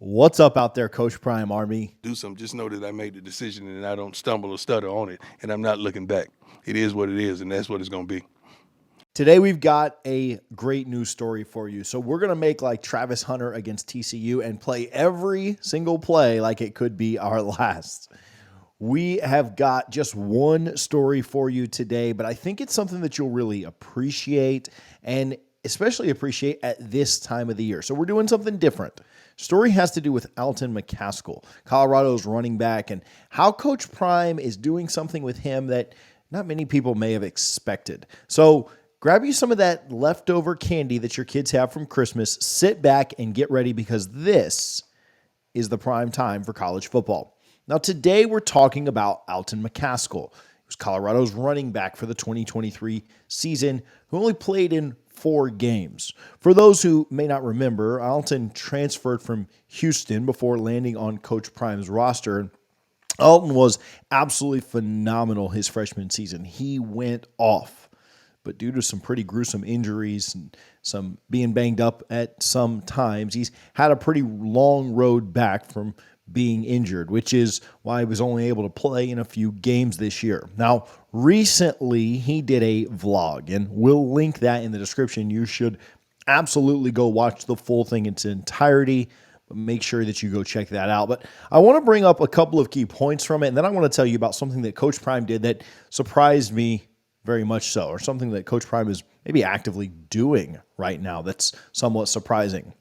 What's up out there, Coach Prime Army? Do something, just know that I made the decision and I don't stumble or stutter on it, and I'm not looking back. It is what it is, and that's what it's going to be. Today we've got a great news story for you. So we're going to make like Travis Hunter against TCU and play every single play like it could be our last. We have got just one story for you today, but I think it's something that you'll really appreciate and especially appreciate at this time of the year. So we're doing something different. Story has to do with Alton McCaskill, Colorado's running back, and how Coach Prime is doing something with him that not many people may have expected. So grab you some of that leftover candy that your kids have from Christmas, sit back and get ready because this is the prime time for college football. Now, today we're talking about Alton McCaskill. He was Colorado's running back for the 2023 season, who only played in 4 games. For those who may not remember, Alton transferred from Houston before landing on Coach Prime's roster. Alton was absolutely phenomenal his freshman season. He went off. But due to some pretty gruesome injuries and some being banged up at some times, he's had a pretty long road back from being injured, which is why he was only able to play in a few games this year. Now, recently, he did a vlog, and we'll link that in the description. You should absolutely go watch the full thing in its entirety. Make sure that you go check that out. But I want to bring up a couple of key points from it, and then I want to tell you about something that Coach Prime did that surprised me very much so, or something that Coach Prime is maybe actively doing right now that's somewhat surprising.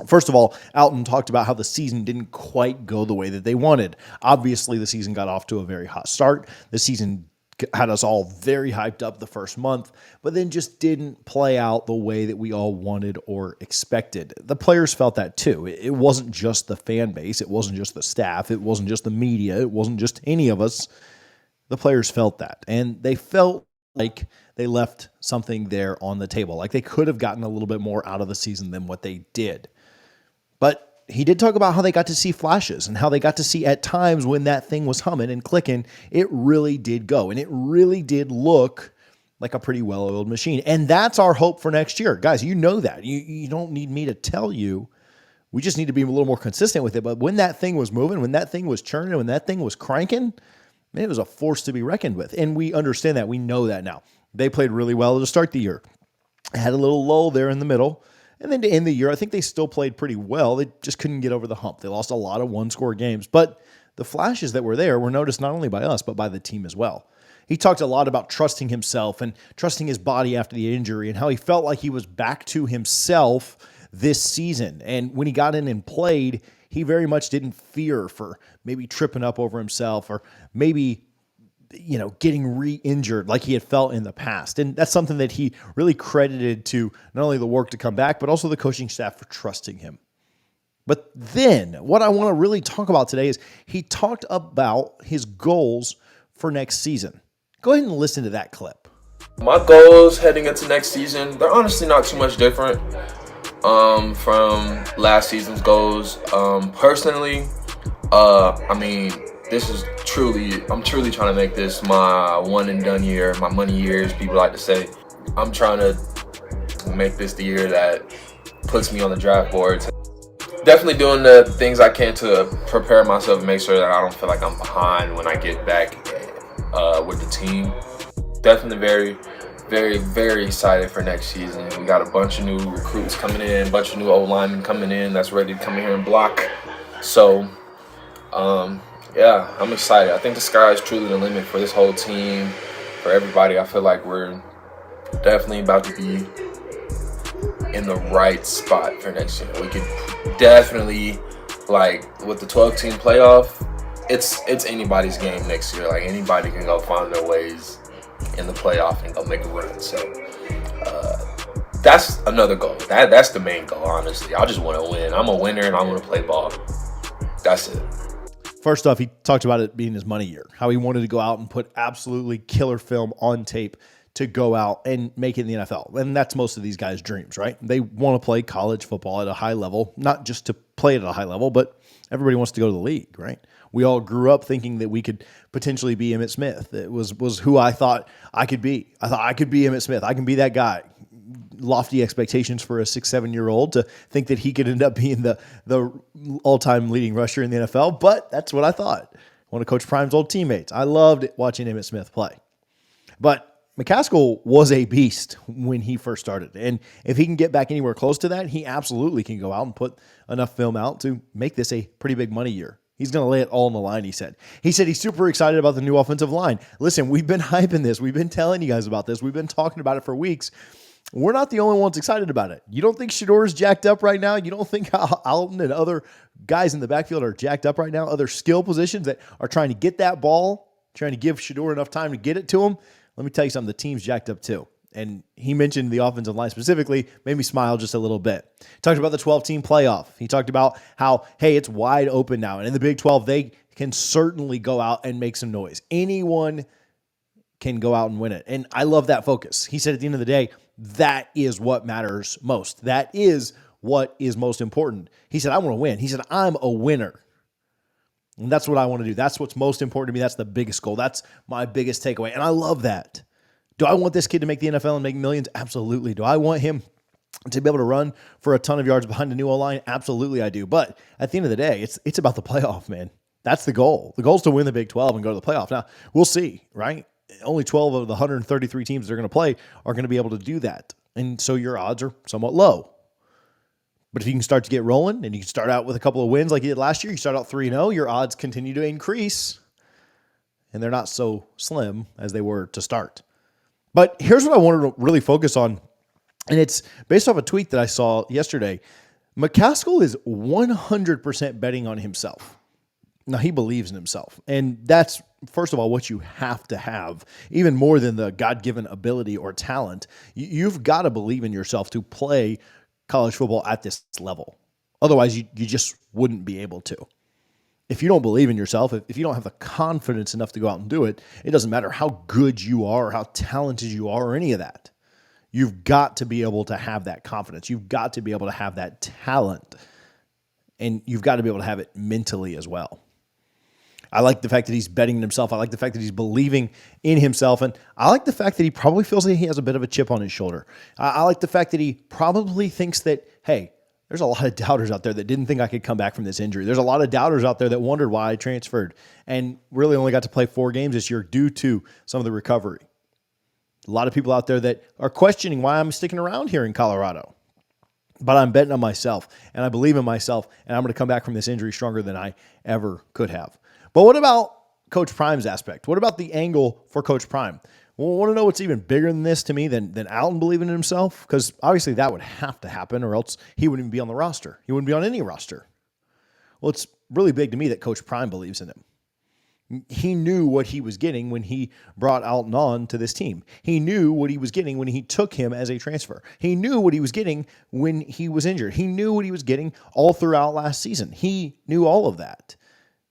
First of all, Alton talked about how the season didn't quite go the way that they wanted. Obviously, the season got off to a very hot start. The season had us all very hyped up the first month, but then just didn't play out the way that we all wanted or expected. The players felt that too. It wasn't just the fan base. It wasn't just the staff. It wasn't just the media. It wasn't just any of us. The players felt that, and they felt like they left something there on the table, like they could have gotten a little bit more out of the season than what they did. But he did talk about how they got to see flashes and how they got to see at times when that thing was humming and clicking, it really did go. And it really did look like a pretty well-oiled machine. And that's our hope for next year. Guys, you know that. You don't need me to tell you. We just need to be a little more consistent with it. But when that thing was moving, when that thing was churning, when that thing was cranking, man, it was a force to be reckoned with. And we understand that. We know that now. They played really well to start the year. Had a little lull there in the middle. And then to end the year, I think they still played pretty well. They just couldn't get over the hump. They lost a lot of one-score games. But the flashes that were there were noticed not only by us, but by the team as well. He talked a lot about trusting himself and trusting his body after the injury and how he felt like he was back to himself this season. And when he got in and played, he very much didn't fear for maybe tripping up over himself or maybe getting re-injured like he had felt in the past. And that's something that he really credited to not only the work to come back, but also the coaching staff for trusting him. But then what I want to really talk about today is he talked about his goals for next season. Go ahead and listen to that clip. My goals heading into next season, they're honestly not too much different from last season's goals. Personally, I'm truly trying to make this my one and done year, my money year, as people like to say. I'm trying to make this the year that puts me on the draft boards. Definitely doing the things I can to prepare myself and make sure that I don't feel like I'm behind when I get back with the team. Definitely very, very, very excited for next season. We got a bunch of new recruits coming in, a bunch of new old linemen coming in that's ready to come in here and block. So, yeah, I'm excited. I think the sky is truly the limit for this whole team, for everybody. I feel like we're definitely about to be in the right spot for next year. We could definitely, with the 12-team playoff, it's anybody's game next year. Like, anybody can go find their ways in the playoff and go make a run. So, that's another goal. That's the main goal, honestly. I just want to win. I'm a winner, and I want to play ball. That's it. First off, he talked about it being his money year, how he wanted to go out and put absolutely killer film on tape to go out and make it in the NFL. And that's most of these guys' dreams, right? They want to play college football at a high level, not just to play at a high level, but everybody wants to go to the league, right? We all grew up thinking that we could potentially be Emmitt Smith. It was who I thought I could be. I thought I could be Emmitt Smith. I can be that guy. lofty expectations for a 6-7-year-old to think that he could end up being the all-time leading rusher in the NFL, but that's what I thought. One of Coach Prime's old teammates. I loved watching Emmitt Smith play. But McCaskill was a beast when he first started. And if he can get back anywhere close to that, he absolutely can go out and put enough film out to make this a pretty big money year. He's going to lay it all on the line, he said. He said he's super excited about the new offensive line. Listen, we've been hyping this. We've been telling you guys about this. We've been talking about it for weeks. We're not the only ones excited about it. You don't think Shedeur is jacked up right now? You don't think Alton and other guys in the backfield are jacked up right now? Other skill positions that are trying to get that ball, trying to give Shedeur enough time to get it to him? Let me tell you something. The team's jacked up too. And he mentioned the offensive line specifically, made me smile just a little bit. Talked about the 12-team playoff. He talked about how, hey, it's wide open now. And in the Big 12, they can certainly go out and make some noise. Anyone can go out and win it. And I love that focus. He said at the end of the day, that is what matters most. That is what is most important. He said, I want to win. He said, I'm a winner. And that's what I want to do. That's what's most important to me. That's the biggest goal. That's my biggest takeaway. And I love that. Do I want this kid to make the NFL and make millions? Absolutely. Do I want him to be able to run for a ton of yards behind the new O-line? Absolutely I do. But at the end of the day, it's about the playoff, man. That's the goal. The goal is to win the Big 12 and go to the playoff. Now, we'll see, right? Only 12 of the 133 teams that are going to play are going to be able to do that. And so your odds are somewhat low. But if you can start to get rolling and you can start out with a couple of wins like you did last year, you start out 3-0, your odds continue to increase. And they're not so slim as they were to start. But here's what I wanted to really focus on, and it's based off a tweet that I saw yesterday. McCaskill is 100% betting on himself. Now, he believes in himself, and that's, first of all, what you have to have, even more than the God-given ability or talent. You've got to believe in yourself to play college football at this level. Otherwise, you just wouldn't be able to. If you don't believe in yourself, if you don't have the confidence enough to go out and do it, it doesn't matter how good you are or how talented you are or any of that. You've got to be able to have that confidence. You've got to be able to have that talent. And you've got to be able to have it mentally as well. I like the fact that he's betting on himself. I like the fact that he's believing in himself. And I like the fact that he probably feels like he has a bit of a chip on his shoulder. I like the fact that he probably thinks that, hey, there's a lot of doubters out there that didn't think I could come back from this injury. There's a lot of doubters out there that wondered why I transferred and really only got to play 4 games this year due to some of the recovery. A lot of people out there that are questioning why I'm sticking around here in Colorado. But I'm betting on myself, and I believe in myself, and I'm going to come back from this injury stronger than I ever could have. But what about Coach Prime's aspect? What about the angle for Coach Prime? Well, I want to know what's even bigger than this to me than Alton believing in himself, because obviously that would have to happen or else he wouldn't even be on the roster. He wouldn't be on any roster. Well, it's really big to me that Coach Prime believes in him. He knew what he was getting when he brought Alton on to this team. He knew what he was getting when he took him as a transfer. He knew what he was getting when he was injured. He knew what he was getting all throughout last season. He knew all of that.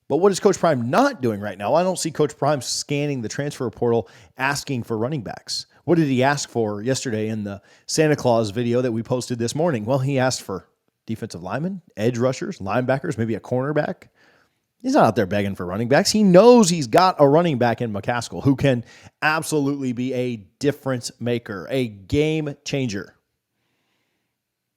But what is Coach Prime not doing right now? I don't see Coach Prime scanning the transfer portal asking for running backs. What did he ask for yesterday in the Santa Claus video that we posted this morning? Well, he asked for defensive linemen, edge rushers, linebackers, maybe a cornerback. He's not out there begging for running backs. He knows he's got a running back in McCaskill who can absolutely be a difference maker, a game changer.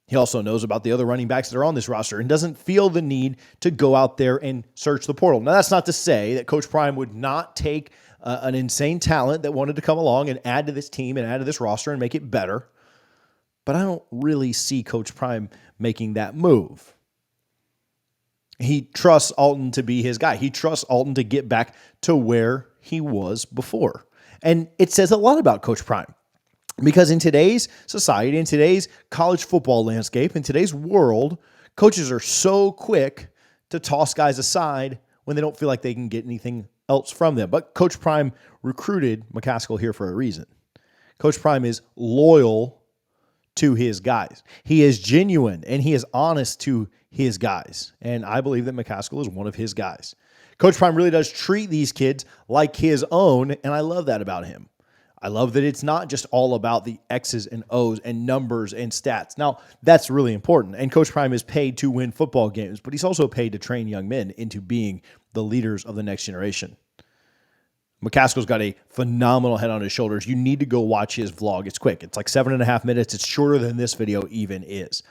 He also knows about the other running backs that are on this roster and doesn't feel the need to go out there and search the portal. Now, that's not to say that Coach Prime would not take an insane talent that wanted to come along and add to this team and add to this roster and make it better. But I don't really see Coach Prime making that move. He trusts Alton to be his guy. He trusts Alton to get back to where he was before. And it says a lot about Coach Prime. Because in today's society, in today's college football landscape, in today's world, coaches are so quick to toss guys aside when they don't feel like they can get anything else from them. But Coach Prime recruited McCaskill here for a reason. Coach Prime is loyal to his guys. He is genuine and he is honest to his guys. And I believe that McCaskill is one of his guys. Coach Prime really does treat these kids like his own, and I love that about him. I love that it's not just all about the X's and O's and numbers and stats. Now, that's really important, and Coach Prime is paid to win football games, but he's also paid to train young men into being the leaders of the next generation. McCaskill's got a phenomenal head on his shoulders. You need to go watch his vlog. It's quick. It's like 7.5 minutes. It's shorter than this video even is.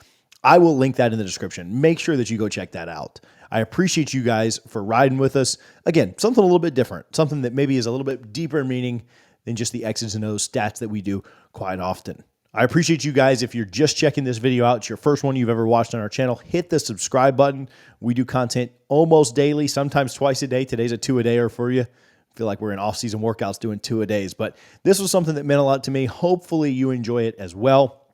I will link that in the description. Make sure that you go check that out. I appreciate you guys for riding with us. Again, something a little bit different, something that maybe is a little bit deeper in meaning than just the X's and O's stats that we do quite often. I appreciate you guys. If you're just checking this video out, it's your first one you've ever watched on our channel, hit the subscribe button. We do content almost daily, sometimes twice a day. Today's a 2-a-dayer for you. I feel like we're in off-season workouts doing 2-a-days, but this was something that meant a lot to me. Hopefully you enjoy it as well.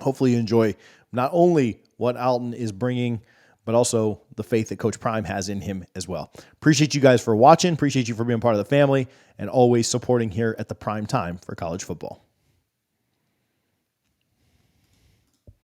Hopefully you enjoy not only what Alton is bringing, but also the faith that Coach Prime has in him as well. Appreciate you guys for watching. Appreciate you for being part of the family and always supporting here at the prime time for college football.